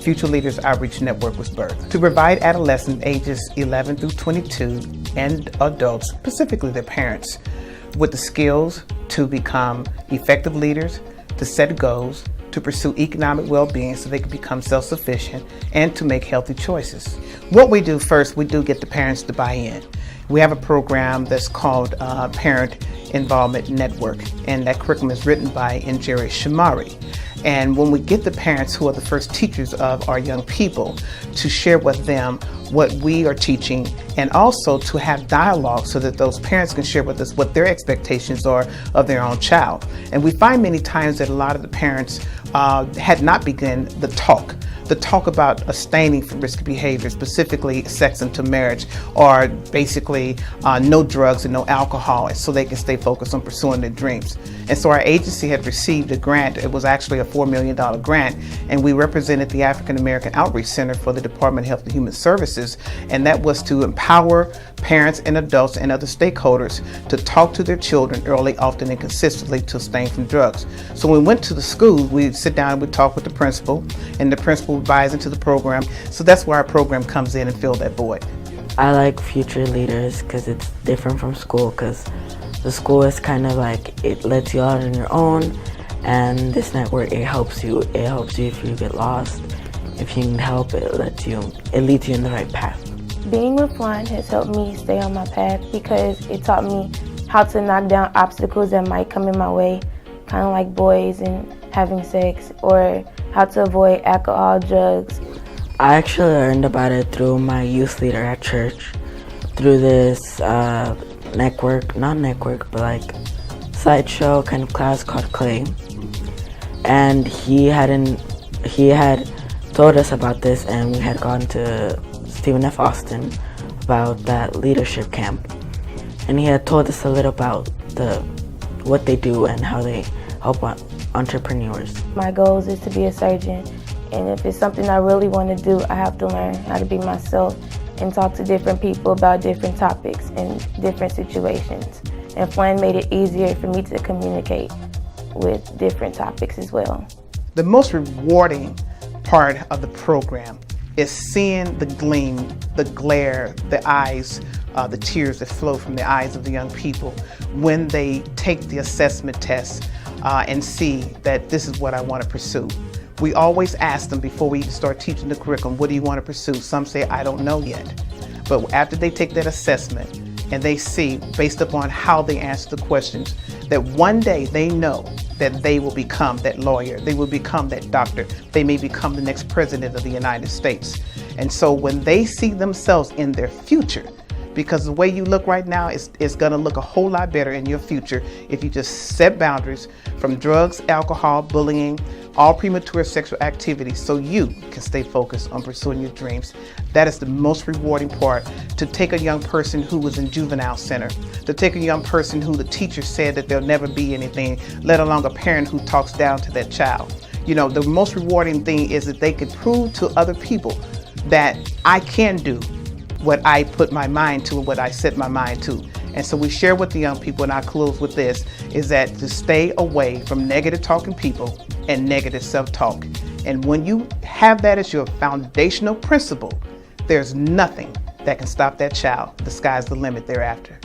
Future Leaders Outreach Network was birthed to provide adolescents ages 11 through 22 and adults, specifically their parents, with the skills to become effective leaders, to set goals, to pursue economic well-being so they can become self-sufficient, and to make healthy choices. What we do first, we do get the parents to buy in. We have a program that's called Parent Involvement Network, and that curriculum is written by Njeri Shamari. And when we get the parents, who are the first teachers of our young people, to share with them what we are teaching, and also to have dialogue so that those parents can share with us what their expectations are of their own child. And we find many times that a lot of the parents had not begun the talk about abstaining from risky behavior, specifically sex into marriage, or basically no drugs and no alcohol, so they can stay focused on pursuing their dreams. And so our agency had received a grant. It was actually a $4 million grant, and we represented the African American Outreach Center for the Department of Health and Human Services, and that was to empower parents and adults and other stakeholders to talk to their children early, often and consistently, to abstain from drugs. So when we went to the schools, we'd sit down and we'd talk with the principal, and the principal would buy into the program. So that's where our program comes in and fill that void. I like Future Leaders because it's different from school, because the school is kind of like, it lets you out on your own, and this network, it helps you if you get lost. If you need help, it leads you in the right path. Being with FLON has helped me stay on my path because it taught me how to knock down obstacles that might come in my way, kind of like boys and having sex, or how to avoid alcohol, drugs. I actually learned about it through my youth leader at church, through this sideshow kind of class called Clay. And he had told us about this, and we had gone to Stephen F. Austin about that leadership camp. And he had told us a little about what they do and how they help entrepreneurs. My goals is to be a surgeon, and if it's something I really want to do, I have to learn how to be myself and talk to different people about different topics and different situations. And FLON made it easier for me to communicate with different topics as well. The most rewarding part of the program is seeing the gleam, the glare, the eyes, the tears that flow from the eyes of the young people when they take the assessment test and see that this is what I want to pursue. We always ask them before we even start teaching the curriculum, what do you want to pursue? Some say, I don't know yet. But after they take that assessment and they see, based upon how they answer the questions, that one day they know that they will become that lawyer, they will become that doctor, they may become the next president of the United States. And so when they see themselves in their future, because the way you look right now is going to look a whole lot better in your future if you just set boundaries from drugs, alcohol, bullying, all premature sexual activities, so you can stay focused on pursuing your dreams. That is the most rewarding part, to take a young person who was in juvenile center, to take a young person who the teacher said that there'll never be anything, let alone a parent who talks down to that child. You know, the most rewarding thing is that they could prove to other people that I can do what I put my mind to and what I set my mind to. And so we share with the young people, and I close with this, is that to stay away from negative talking people and negative self-talk. And when you have that as your foundational principle, there's nothing that can stop that child. The sky's the limit thereafter.